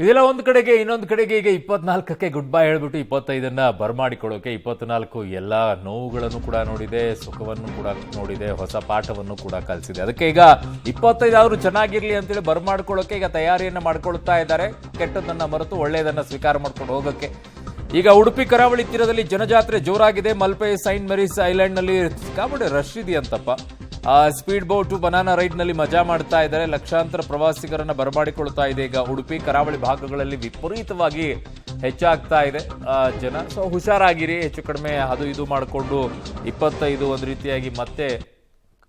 ಇದೆಲ್ಲ ಒಂದು ಕಡೆಗೆ, ಇನ್ನೊಂದು ಕಡೆಗೆ ಈಗ 24ಕ್ಕೆ ಗುಡ್ ಬೈ ಹೇಳ್ಬಿಟ್ಟು 25ನ್ನ ಬರಮಾಡಿಕೊಳ್ಳೋಕೆ 24 ಎಲ್ಲ ನೋವುಗಳನ್ನು ಕೂಡ ನೋಡಿದೆ, ಸುಖವನ್ನು ಕೂಡ ನೋಡಿದೆ, ಹೊಸ ಪಾಠವನ್ನು ಕೂಡ ಕಲಿಸಿದೆ. ಅದಕ್ಕೆ ಈಗ 25 ಆದ್ರೂ ಚೆನ್ನಾಗಿರ್ಲಿ ಅಂತೇಳಿ ಬರಮಾಡ್ಕೊಳ್ಳೋಕೆ ಈಗ ತಯಾರಿಯನ್ನ ಮಾಡ್ಕೊಳ್ತಾ ಇದ್ದಾರೆ. ಕೆಟ್ಟದನ್ನ ಮರೆತು ಒಳ್ಳೆಯದನ್ನ ಸ್ವೀಕಾರ ಮಾಡ್ಕೊಂಡು ಹೋಗೋಕೆ ಈಗ ಉಡುಪಿ ಕರಾವಳಿ ತೀರದಲ್ಲಿ ಜನಜಾತ್ರೆ ಜೋರಾಗಿದೆ. ಮಲ್ಪೆ ಸೈಂಟ್ ಮೇರಿಸ್ ಐಲ್ಯಾಂಡ್ ನಲ್ಲಿ ಸಿಕ್ಕಾಪಟ್ಟೆ ರಶ್ ಇದೆಯಂತಪ್ಪ. ಸ್ಪೀಡ್ ಬೋಟ್ ಬನಾನಾ ರೈಡ್ ನಲ್ಲಿ ಮಜಾ ಮಾಡ್ತಾ ಇದ್ದಾರೆ. ಲಕ್ಷಾಂತರ ಪ್ರವಾಸಿಗರನ್ನ ಬರಮಾಡಿಕೊಳ್ತಾ ಇದೆ. ಈಗ ಉಡುಪಿ ಕರಾವಳಿ ಭಾಗಗಳಲ್ಲಿ ವಿಪರೀತವಾಗಿ ಹೆಚ್ಚಾಗ್ತಾ ಇದೆ ಜನ. ಸೊ ಹುಷಾರಾಗಿರಿ, ಹೆಚ್ಚು ಕಡಿಮೆ ಅದು ಇದು ಮಾಡಿಕೊಂಡು 25 ಒಂದು ರೀತಿಯಾಗಿ ಮತ್ತೆ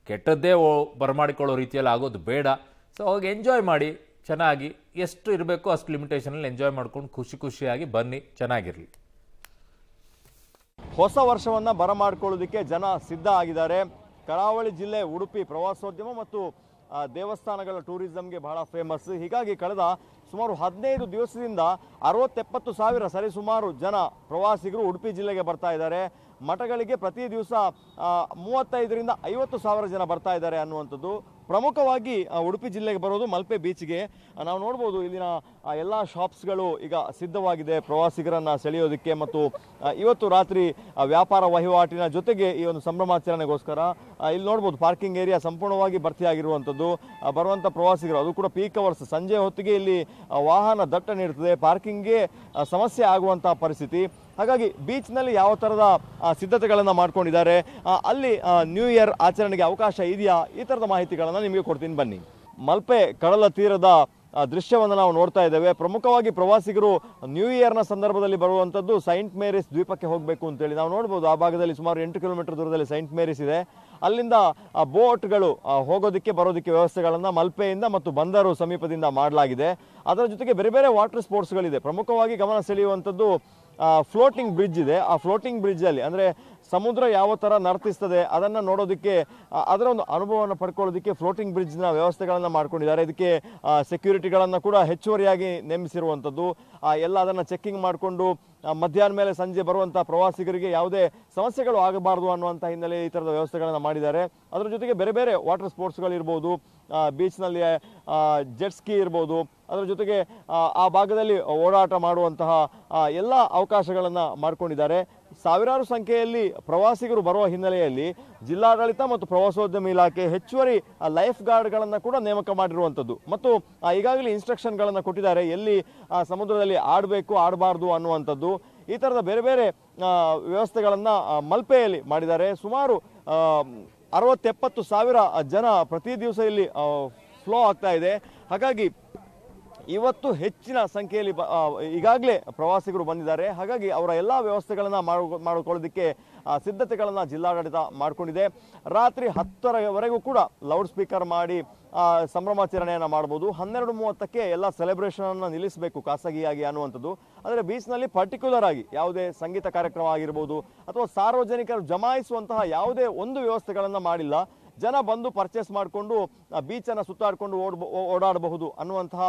ಕೆಟ್ಟದ್ದೇ ಬರಮಾಡಿಕೊಳ್ಳೋ ರೀತಿಯಲ್ಲಿ ಆಗೋದು ಬೇಡ. ಸೊ ಹೋಗಿ ಎಂಜಾಯ್ ಮಾಡಿ ಚೆನ್ನಾಗಿ, ಎಷ್ಟು ಇರಬೇಕು ಅಷ್ಟು ಲಿಮಿಟೇಷನಲ್ಲಿ ಎಂಜಾಯ್ ಮಾಡ್ಕೊಂಡು ಖುಷಿಯಾಗಿ ಬನ್ನಿ, ಚೆನ್ನಾಗಿರಲಿ. ಹೊಸ ವರ್ಷವನ್ನ ಬರಮಾಡಿಕೊಳ್ಳೋದಕ್ಕೆ ಜನ ಸಿದ್ಧ ಆಗಿದ್ದಾರೆ. ಕರಾವಳಿ ಜಿಲ್ಲೆ ಉಡುಪಿ ಪ್ರವಾಸೋದ್ಯಮ ಮತ್ತು ದೇವಸ್ಥಾನಗಳ ಟೂರಿಸಂಗೆ ಬಹಳ ಫೇಮಸ್. ಹೀಗಾಗಿ ಕಳೆದ ಸುಮಾರು 15 ದಿವಸದಿಂದ 60-70 ಸಾವಿರ ಸರಿಸುಮಾರು ಜನ ಪ್ರವಾಸಿಗರು ಉಡುಪಿ ಜಿಲ್ಲೆಗೆ ಬರ್ತಾ ಇದ್ದಾರೆ. ಮಠಗಳಿಗೆ ಪ್ರತಿ ದಿವಸ 35ರಿಂದ 50 ಸಾವಿರ ಜನ ಬರ್ತಾ ಇದ್ದಾರೆ ಅನ್ನುವಂಥದ್ದು. ಪ್ರಮುಖವಾಗಿ ಉಡುಪಿ ಜಿಲ್ಲೆಗೆ ಬರೋದು ಮಲ್ಪೆ ಬೀಚ್ಗೆ. ನಾವು ನೋಡ್ಬೋದು ಇಲ್ಲಿನ ಎಲ್ಲ ಶಾಪ್ಸ್ಗಳು ಈಗ ಸಿದ್ಧವಾಗಿದೆ ಪ್ರವಾಸಿಗರನ್ನು ಸೆಳೆಯೋದಕ್ಕೆ ಮತ್ತು ಇವತ್ತು ರಾತ್ರಿ ವ್ಯಾಪಾರ ವಹಿವಾಟಿನ ಜೊತೆಗೆ ಈ ಒಂದು ಸಂಭ್ರಮಾಚರಣೆಗೋಸ್ಕರ ಇಲ್ಲಿ ನೋಡ್ಬೋದು ಪಾರ್ಕಿಂಗ್ ಏರಿಯಾ ಸಂಪೂರ್ಣವಾಗಿ ಭರ್ತಿಯಾಗಿರುವಂಥದ್ದು. ಬರುವಂಥ ಪ್ರವಾಸಿಗರು, ಅದು ಕೂಡ ಪೀಕ್ ಅವರ್ಸ್, ಸಂಜೆ ಹೊತ್ತಿಗೆ ಇಲ್ಲಿ ವಾಹನ ದಟ್ಟಣೆ ಇರ್ತದೆ, ಪಾರ್ಕಿಂಗ್ಗೆ ಸಮಸ್ಯೆ ಆಗುವಂಥ ಪರಿಸ್ಥಿತಿ. ಹಾಗಾಗಿ ಬೀಚ್ನಲ್ಲಿ ಯಾವ ಥರದ ಸಿದ್ಧತೆಗಳನ್ನು ಮಾಡ್ಕೊಂಡಿದ್ದಾರೆ, ಅಲ್ಲಿ ನ್ಯೂ ಇಯರ್ ಆಚರಣೆಗೆ ಅವಕಾಶ ಇದೆಯಾ, ಈ ಥರದ ಮಾಹಿತಿಗಳನ್ನು ನಿಮಗೆ ಕೊಡ್ತೀನಿ ಬನ್ನಿ. ಮಲ್ಪೆ ಕಡಲ ತೀರದ ದೃಶ್ಯವನ್ನು ನಾವು ನೋಡ್ತಾ ಇದ್ದೇವೆ. ಪ್ರಮುಖವಾಗಿ ಪ್ರವಾಸಿಗರು ನ್ಯೂ ಇಯರ್ನ ಸಂದರ್ಭದಲ್ಲಿ ಬರುವಂಥದ್ದು ಸೈಂಟ್ ಮೇರಿಸ್ ದ್ವೀಪಕ್ಕೆ ಹೋಗಬೇಕು ಅಂತೇಳಿ ನಾವು ನೋಡ್ಬೋದು. ಆ ಭಾಗದಲ್ಲಿ ಸುಮಾರು 8 ಕಿಲೋಮೀಟರ್ ದೂರದಲ್ಲಿ ಸೈಂಟ್ ಮೇರಿಸ್ ಇದೆ. ಅಲ್ಲಿಂದ ಬೋಟ್ಗಳು ಹೋಗೋದಕ್ಕೆ ಬರೋದಕ್ಕೆ ವ್ಯವಸ್ಥೆಗಳನ್ನು ಮಲ್ಪೆಯಿಂದ ಮತ್ತು ಬಂದರು ಸಮೀಪದಿಂದ ಮಾಡಲಾಗಿದೆ. ಅದರ ಜೊತೆಗೆ ಬೇರೆ ಬೇರೆ ವಾಟರ್ ಸ್ಪೋರ್ಟ್ಸ್ಗಳಿದೆ. ಪ್ರಮುಖವಾಗಿ ಗಮನ ಸೆಳೆಯುವಂಥದ್ದು ಫ್ಲೋಟಿಂಗ್ ಬ್ರಿಡ್ಜ್ ಇದೆ. ಆ ಫ್ಲೋಟಿಂಗ್ ಬ್ರಿಡ್ಜಲ್ಲಿ ಅಂದರೆ ಸಮುದ್ರ ಯಾವ ಥರ ನರ್ತಿಸ್ತದೆ ಅದನ್ನು ನೋಡೋದಕ್ಕೆ, ಅದರ ಒಂದು ಅನುಭವವನ್ನು ಪಡ್ಕೊಳ್ಳೋದಕ್ಕೆ ಫ್ಲೋಟಿಂಗ್ ಬ್ರಿಡ್ಜ್ನ ವ್ಯವಸ್ಥೆಗಳನ್ನು ಮಾಡ್ಕೊಂಡಿದ್ದಾರೆ. ಇದಕ್ಕೆ ಸೆಕ್ಯೂರಿಟಿಗಳನ್ನು ಕೂಡ ಹೆಚ್ಚುವರಿಯಾಗಿ ನೇಮಿಸಿರುವಂಥದ್ದು. ಎಲ್ಲ ಅದನ್ನು ಚೆಕ್ಕಿಂಗ್ ಮಾಡಿಕೊಂಡು ಮಧ್ಯಾಹ್ನ ಮೇಲೆ ಸಂಜೆ ಬರುವಂಥ ಪ್ರವಾಸಿಗರಿಗೆ ಯಾವುದೇ ಸಮಸ್ಯೆಗಳು ಆಗಬಾರ್ದು ಅನ್ನುವಂಥ ಹಿನ್ನೆಲೆ ಈ ಥರದ ವ್ಯವಸ್ಥೆಗಳನ್ನು ಮಾಡಿದ್ದಾರೆ. ಅದರ ಜೊತೆಗೆ ಬೇರೆ ಬೇರೆ ವಾಟರ್ ಸ್ಪೋರ್ಟ್ಸ್ಗಳಿರ್ಬೋದು, ಬೀಚ್ನಲ್ಲಿ ಜೆಟ್ ಸ್ಕೀ ಇರ್ಬೋದು, ಅದರ ಜೊತೆಗೆ ಆ ಭಾಗದಲ್ಲಿ ಓಡಾಟ ಮಾಡುವಂತಹ ಎಲ್ಲ ಅವಕಾಶಗಳನ್ನು ಮಾಡಿಕೊಂಡಿದ್ದಾರೆ. ಸಾವಿರಾರು ಸಂಖ್ಯೆಯಲ್ಲಿ ಪ್ರವಾಸಿಗರು ಬರುವ ಹಿನ್ನೆಲೆಯಲ್ಲಿ ಜಿಲ್ಲಾಡಳಿತ ಮತ್ತು ಪ್ರವಾಸೋದ್ಯಮ ಇಲಾಖೆ ಹೆಚ್ಚುವರಿ ಲೈಫ್ ಗಾರ್ಡ್ಗಳನ್ನು ಕೂಡ ನೇಮಕ ಮಾಡಿರುವಂಥದ್ದು ಮತ್ತು ಈಗಾಗಲೇ ಇನ್ಸ್ಟ್ರಕ್ಷನ್ಗಳನ್ನು ಕೊಟ್ಟಿದ್ದಾರೆ, ಎಲ್ಲಿ ಸಮುದ್ರದಲ್ಲಿ ಆಡಬೇಕು ಆಡಬಾರ್ದು ಅನ್ನುವಂಥದ್ದು. ಈ ಥರದ ಬೇರೆ ಬೇರೆ ವ್ಯವಸ್ಥೆಗಳನ್ನು ಮಲ್ಪೆಯಲ್ಲಿ ಮಾಡಿದ್ದಾರೆ. ಸುಮಾರು 60-70 ಸಾವಿರ ಜನ ಪ್ರತಿ ದಿವಸ ಇಲ್ಲಿ ಫ್ಲೋ ಆಗ್ತಾ ಇದೆ. ಹಾಗಾಗಿ ಇವತ್ತು ಹೆಚ್ಚಿನ ಸಂಖ್ಯೆಯಲ್ಲಿ ಈಗಾಗಲೇ ಪ್ರವಾಸಿಗರು ಬಂದಿದ್ದಾರೆ. ಹಾಗಾಗಿ ಅವರ ಎಲ್ಲ ವ್ಯವಸ್ಥೆಗಳನ್ನು ಮಾಡಿಕೊಳ್ಳೋದಕ್ಕೆ ಸಿದ್ಧತೆಗಳನ್ನು ಜಿಲ್ಲಾಡಳಿತ ಮಾಡಿಕೊಂಡಿದೆ. ರಾತ್ರಿ 10ರವರೆಗೂ ಕೂಡ ಲೌಡ್ ಸ್ಪೀಕರ್ ಮಾಡಿ ಸಂಭ್ರಮಾಚರಣೆಯನ್ನು ಮಾಡ್ಬೋದು. 12:30ಕ್ಕೆ ಎಲ್ಲ ಸೆಲೆಬ್ರೇಷನನ್ನು ನಿಲ್ಲಿಸಬೇಕು ಖಾಸಗಿಯಾಗಿ ಅನ್ನುವಂಥದ್ದು. ಆದರೆ ಬೀಚ್ನಲ್ಲಿ ಪರ್ಟಿಕ್ಯುಲರ್ ಆಗಿ ಯಾವುದೇ ಸಂಗೀತ ಕಾರ್ಯಕ್ರಮ ಆಗಿರ್ಬೋದು ಅಥವಾ ಸಾರ್ವಜನಿಕರು ಜಮಾಯಿಸುವಂತಹ ಯಾವುದೇ ಒಂದು ವ್ಯವಸ್ಥೆಗಳನ್ನು ಮಾಡಿಲ್ಲ. ಜನ ಬಂದು ಪರ್ಚೇಸ್ ಮಾಡಿಕೊಂಡು ಬೀಚನ್ನು ಸುತ್ತಾಡಿಕೊಂಡು ಓಡಾಡಬಹುದು ಅನ್ನುವಂತಹ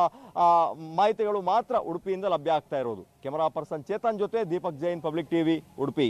ಮಾಹಿತಿಗಳು ಮಾತ್ರ ಉಡುಪಿಯಿಂದ ಲಭ್ಯ ಆಗ್ತಾ ಇರೋದು. ಕ್ಯಾಮರಾ ಪರ್ಸನ್ ಚೇತನ್ ಜೊತೆ ದೀಪಕ್ ಜೈನ್, ಪಬ್ಲಿಕ್ ಟಿವಿ, ಉಡುಪಿ.